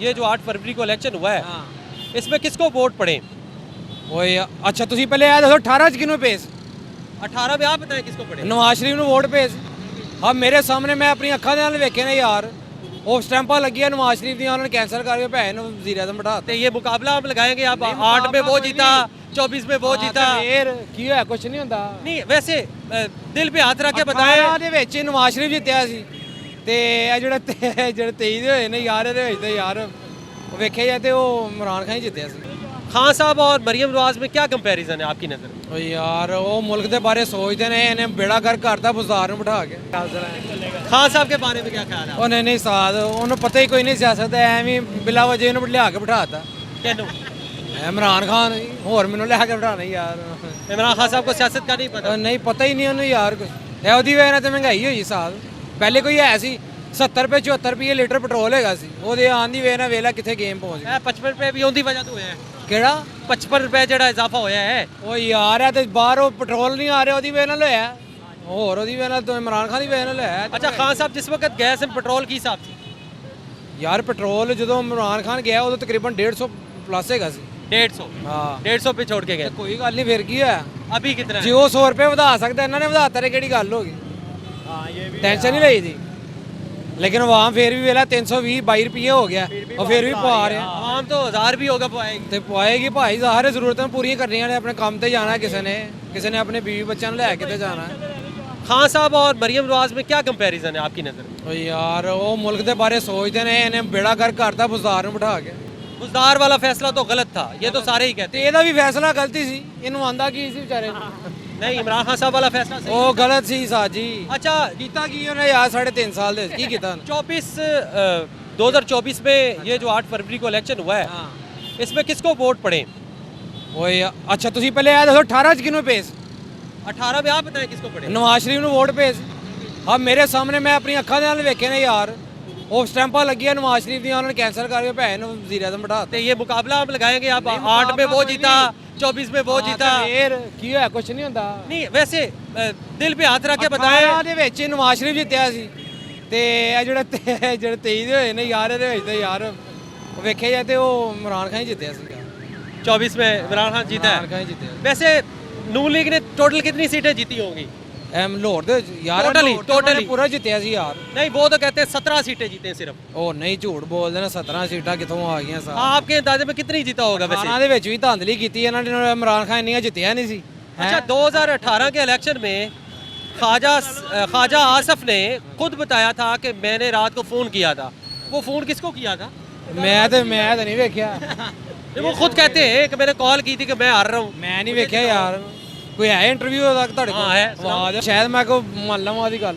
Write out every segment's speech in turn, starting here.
ये जो 8 फरवरी को इलेक्शन हुआ है इसमें किसको वोट पड़े? ओए अच्छा ਤੁਸੀਂ ਪਹਿਲੇ ਇਹ ਦੱਸੋ 18 ਚ ਕਿਹਨੂੰ ਭੇਜ 18 में आप बताएं किसको पड़े? ਨਵਾਜ਼ ਸ਼ਰੀਫ ਨੂੰ ਵੋਟ ਭੇਜ ਹਾਂ ਮੇਰੇ ਸਾਹਮਣੇ ਮੈਂ ਆਪਣੀ ਅੱਖਾਂ ਦੇ ਨਾਲ ਵੇਖੇ ਨੇ ਯਾਰ ਉਹ ਸਟੈਂਪਾਂ ਲੱਗੀਆਂ ਨਵਾਜ਼ ਸ਼ਰੀਫ ਦੀਆਂ ਉਹਨਾਂ ਨੇ ਕੈਂਸਲ ਕਰਕੇ ਭੈਣ ਨੂੰ ਵਜ਼ੀਰ ਆਜ਼ਮ ਬਿਠਾ तो ये मुकाबला आप लगाएंगे आप 8 में वो जीता 24 में वो जीता ਫੇਰ ਕੀ ਹੋਇਆ ਕੁਝ ਨਹੀਂ ਹੁੰਦਾ नहीं वैसे दिल पे हाथ रख के बताएं। ਦੇ ਵਿੱਚ ਹੀ ਨਵਾਜ਼ ਸ਼ਰੀਫ ਜਿੱਤਿਆ ਸੀ ਤੇ ਇਹ ਜਿਹੜੇ 23 ਦੇ ਹੋਏ ਨੇ ਯਾਰ ਇਹਦੇ ਵਿੱਚ ਤੇ ਯਾਰ ਉਹ ਵੇਖਿਆ ਜਾਏ ਤੇ ਉਹ ਇਮਰਾਨ ਖਾਨ ਹੀ ਜਿੱਤਿਆ ਸੀ खान साहब और मरियम नवाज में क्या कंपैरिजन है आपकी नज़र में? ਉਹ ਯਾਰ ਉਹ ਮੁਲਕ ਦੇ ਬਾਰੇ ਸੋਚਦੇ ਨੇ ਇਹਨੇ ਬੇੜਾ ਗਰ ਕਰਤਾ ਬਜ਼ਾਰ ਨੂੰ ਬਿਠਾ ਕੇ खान साहब के बारे में क्या ख्याल है? ਉਹਨੇ ਨਹੀਂ ਸਾਥ ਉਹਨੂੰ ਪਤਾ ਹੀ ਕੋਈ ਨਹੀਂ ਸਿਆਸਤ ਦਾ ਐਵੇਂ ਬਿਲਾ ਵਜੇ ਇਹਨੂੰ ਲਿਆ ਕੇ ਬਿਠਾਤਾ कहनो ਇਮਰਾਨ ਖਾਨ ਹੋਰ ਮੈਨੂੰ ਲਿਆ ਕੇ ਬਿਠਾਣਾ ਯਾਰ इमरान खान साहब को सियासत का नहीं पता। ਨਹੀਂ ਪਤਾ ਹੀ ਨਹੀਂ ਉਹਨੂੰ ਯਾਰ ਕੁਝ ਇਹ ਉਹਦੀ ਵਜ੍ਹਾ ਨਾਲ ਤੇ ਮਹਿੰਗਾਈ ਹੋਈ ਸਾਲ ਪਹਿਲੇ ਕੋਈ ਹੈ ਸੀ 70 ਰੁਪਏ 74 ਰੁਪਏ ਲੀਟਰ ਪੈਟਰੋਲ ਹੈਗਾ ਸੀ ਉਹਦੇ ਆਉਣ ਦੀ ਵਜ੍ਹਾ ਨਾਲ ਵੇਲਾ ਕਿੱਥੇ ਗੇਮ ਪਹੁੰਚ ਗਿਆ 55 रुपए भी उनकी वजह तो है ਕਿਹੜਾ 55 रुपए ਜਿਹੜਾ ਇਜ਼ਾਫਾ ਹੋਇਆ ਹੈ ਉਹ ਯਾਰ ਇਹ ਤੇ ਬਾਹਰ ਉਹ ਪੈਟਰੋਲ ਨਹੀਂ ਆ ਰਿਹਾ ਉਹਦੀ ਵਜ੍ਹਾ ਨਾਲ ਹੋਇਆ ਹੋਰ ਉਹਦੀ ਵਜ੍ਹਾ ਨਾਲ ਤਾਂ ਇਮਰਾਨ ਖਾਨ ਦੀ ਵਜ੍ਹਾ ਨਾਲ ਹੋਇਆ अच्छा खान साहब जिस वक्त गए सन पेट्रोल की हिसाब से ਯਾਰ ਪੈਟਰੋਲ ਜਦੋਂ ਇਮਰਾਨ ਖਾਨ ਗਿਆ ਉਦੋਂ ਤਕਰੀਬਨ 150 ਪਲੱਸ ਹੈਗਾ ਸੀ 150 ਹਾਂ 150 पे छोड़ के गए ਕੋਈ ਗੱਲ ਨਹੀਂ ਫਿਰ ਕੀ ਹੋਇਆ अभी कितना ਜੇ है? ਉਹ 100 ਰੁਪਏ ਵਧਾ ਸਕਦਾ ਇਹਨਾਂ ਨੇ ਵਧਾਤਾ ਰੇ ਕਿਹੜੀ ਗੱਲ ਹੋ ਗਈ ਹਾਂ ਇਹ ਵੀ ਟੈਨਸ਼ਨ ਨਹੀਂ ਲਈ ਦੀ ਲੇਕਿਨ ਆਵਾਮ ਫਿਰ ਵੀ ਵੇਲਾ 320 22 ਰੁਪਏ ਹੋ ਗਿਆ ਉਹ ਫਿਰ ਵੀ ਪਾ ਰਿਹਾ आवाम तो 1000 भी होगा पाएगी। ਤੇ ਪਾਏਗੀ ਭਾਈ ਜ਼ਾਹਰ ਜ਼ਰੂਰਤਾਂ ਪੂਰੀਆਂ ਕਰਨੀਆਂ ਨੇ ਆਪਣੇ ਕੰਮ ਤੇ ਜਾਣਾ ਕਿਸੇ ਨੇ ਆਪਣੇ ਬੀਵੀ ਬੱਚਿਆਂ ਨੂੰ ਲੈ ਕੇ ਤੇ ਜਾਣਾ खान साहब और मरियम नवाज में क्या कंपैरिजन है आपकी नज़र में? ਉਹ ਯਾਰ ਉਹ ਮੁਲਕ ਦੇ ਬਾਰੇ ਸੋਚਦੇ ਨੇ ਇਹਨੇ ਬੇੜਾ ਗਰ ਕਰਤਾ ਬਜ਼ਾਰ ਨੂੰ ਬਿਠਾ ਕੇ बुजदार वाला फैसला तो गलत था ये तो सारे ही कहते ਤੇ ਇਹਦਾ ਵੀ ਫੈਸਲਾ ਗਲਤੀ ਸੀ ਇਹਨੂੰ ਆਂਦਾ ਕੀ ਸੀ ਵਿਚਾਰੇ ਨੂੰ हैं। नहीं इमरान खान साहब वाला फैसला सही। ਉਹ ਗਲਤ ਸੀ ਸਾਜੀ अच्छा ਕੀਤਾ ਕੀ ਉਹਨੇ ਯਾਰ 3.5 ਸਾਲ ਦੇ ਵਿੱਚ ਕੀ ਕੀਤਾ ਉਹਨੇ 2024 में ये जो 8 फरवरी को इलेक्शन हुआ है इसमें किसको वोट पड़े? ਓਏ ਅੱਛਾ ਤੁਸੀਂ ਪਹਿਲੇ ਇਹ ਦੱਸੋ 18 ਚ ਕਿਹਨੂੰ ਭੇਜ 18 में आप बताएं किसको पड़े? ਨਵਾਜ਼ ਸ਼ਰੀਫ ਨੂੰ ਵੋਟ ਭੇਜ ਹਾਂ ਮੇਰੇ ਸਾਹਮਣੇ ਮੈਂ ਆਪਣੀ ਅੱਖਾਂ ਦੇ ਨਾਲ ਵੇਖੇ ਨੇ ਯਾਰ ਉਹ ਸਟੈਂਪਾਂ ਲੱਗੀਆਂ ਨਵਾਜ਼ ਸ਼ਰੀਫ ਦੀਆਂ ਉਹਨਾਂ ਨੇ ਕੈਂਸਲ ਕਰਕੇ ਭੈਣ ਨੂੰ ਵਜ਼ੀਰ ਆਜ਼ਮ ਬਿਠਾ तो ये मुकाबला आप लगाएंगे आप 8 में वो जीता 24 में वो जीता ਫੇਰ ਕੀ ਹੋਇਆ ਕੁਝ ਨਹੀਂ ਹੁੰਦਾ नहीं वैसे दिल पे हाथ रख के बताएं। ਦੇ ਵਿੱਚ ਹੀ ਨਵਾਜ਼ ਸ਼ਰੀਫ ਜਿੱਤਿਆ ਸੀ ਤੇ ਇਹ ਜਿਹੜੇ 23 ਦੇ ਹੋਏ ਨੇ ਯਾਰ ਇਹਦੇ ਵਿੱਚ ਤੇ ਯਾਰ ਉਹ ਵੇਖਿਆ ਜਾਏ ਤੇ ਉਹ ਇਮਰਾਨ ਖਾਨ ਹੀ ਜਿੱਤਿਆ ਸੀ 24 में इमरान खान जीता ਇਮਰਾਨ है। ਖਾਨ ਹੀ ਜਿੱਤਿਆ वैसे नून लीग ने टोटल कितनी सीटें जीती होंगी? ਐਮ ਲਾਹੌਰ ਦੇ ਯਾਰ Totally, ਲਾਹੌਰ ਤੇ ਉਹਨਾਂ ਨੇ totally। ਪੂਰਾ ਜਿੱਤਿਆ ਸੀ ਯਾਰ नहीं वो तो कहते हैं 17 सीटें जीते हैं सिर्फ। ਉਹ ਨਹੀਂ ਝੂਠ ਬੋਲਦੇ ਨੇ 17 ਸੀਟਾਂ ਕਿੱਥੋਂ ਆ ਗਈਆਂ ਸਾਰ आपके अंदाजे में कितनी जीता होगा वैसे? ਖਾਣਾ ਦੇ ਵਿੱਚ ਵੀ ਧਾਂਦਲੀ ਕੀਤੀ ਇਹਨਾਂ ਨੇ ਇਮਰਾਨ ਖਾਨ ਇੰਨੀਆਂ ਜਿੱਤਿਆ ਨਹੀਂ ਸੀ अच्छा 2018 के इलेक्शन में ख्वाजा आसफ ने खुद बताया था कि मैंने रात को फ़ोन किया था। वो फ़ोन किसको किया था? ਮੈਂ ਤਾਂ ਨਹੀਂ ਵੇਖਿਆ वो खुद कहते हैं कि मैंने कॉल की थी कि मैं हार रहा हूँ। ਮੈਂ ਨਹੀਂ ਵੇਖਿਆ ਯਾਰ ਕੋਈ ਹੈ ਇੰਟਰਵਿਊ ਉਹਦਾ ਤੁਹਾਡੇ ਕੋਲ ਹਾਂ, ਹੈ। ਆਵਾਜ਼ ਸ਼ਾਇਦ ਮੈਂ ਕੋ ਮੰਨ ਲਵਾਂ ਉਹਦੀ ਗੱਲ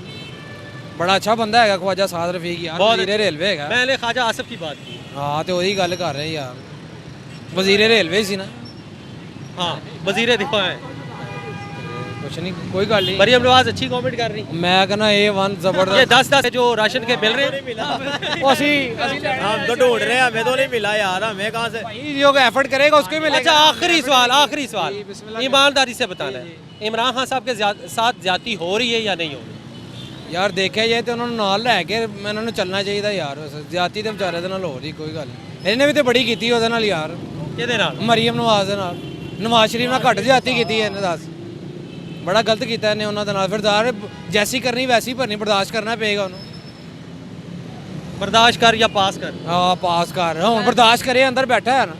ਬੜਾ ਅੱਛਾ ਬੰਦਾ ਹੈਗਾ ਖਵਾਜਾ ਸਾਦ ਰਫੀਕ ਯਾਰ ਬਹੁਤ ਵਜ਼ੀਰੇ ਰੇਲਵੇ ਹੈਗਾ मैंने ख्वाजा आसफ की बात की। ਹਾਂ ਤੇ ਉਹਦੀ ਗੱਲ ਕਰ ਰਹੇ ਯਾਰ ਵਜ਼ੀਰੇ ਰੇਲਵੇ ਸੀ ਨਾ हाँ वजीर दिफा है ਕੁਛ ਨਹੀਂ ਕੋਈ ਗੱਲ ਨਹੀਂ मरियम नवाज अच्छी कमेंट कर रही। ਮੈਂ ਕਹਿੰਦਾ A1 ये ਜ਼ਬਰਦਸਤ 10 जो राशन के मिल रहे हैं ਉਹ ਅਸੀਂ हम तो ढूंढ रहे हैं, हमें तो नहीं मिला यार, हमें कहाँ से। भाई जो एफर्ट करेगा उसको ही मिलेगा अच्छा आखिरी सवाल ईमानदारी से बताना है इमरान खान साहब के साथ ज्यादती हो रही है या नहीं हो रही? ਯਾਰ ਦੇਖਿਆ ਜਾਏ ਤੇ ਉਹਨਾਂ ਨੂੰ ਨਾਲ ਲੈ ਕੇ ਇਹਨਾਂ ਨੂੰ ਚੱਲਣਾ ਚਾਹੀਦਾ ਯਾਰ ਜ਼ਿਆਤੀ ਤੇ ਵਿਚਾਰੇ ਦੇ ਨਾਲ ਹੋ ਰਹੀ ਕੋਈ ਗੱਲ ਨਹੀਂ ਇਹਨੇ ਵੀ ਤੇ ਬੜੀ ਕੀਤੀ ਉਹਦੇ ਨਾਲ ਯਾਰ ਕਿਹਦੇ ਨਾਲ? ਮਰੀਮ ਨਵਾਜ਼ ਦੇ ਨਾਲ ਨਵਾਜ਼ ਸ਼ਰੀਫ ਨਾਲ ਘੱਟ ਜ਼ਿਆਤੀ ਕੀਤੀ ਹੈ ਇਹਨੇ ਦੱਸ ਬੜਾ ਗਲਤ ਕੀਤਾ ਇਹਨੇ ਉਹਨਾਂ ਦੇ ਨਾਲ ਫਿਰ ਦਾਰ ਜੈਸੀ ਕਰਨੀ ਵੈਸੀ ਭਰਨੀ ਬਰਦਾਸ਼ਤ ਕਰਨਾ ਪਏਗਾ ਉਹਨੂੰ बर्दाश्त कर या पास कर? ਹਾਂ ਪਾਸ ਕਰ ਹੁਣ ਬਰਦਾਸ਼ਤ ਕਰੇ ਅੰਦਰ ਬੈਠਾ ਹੈ ਨਾ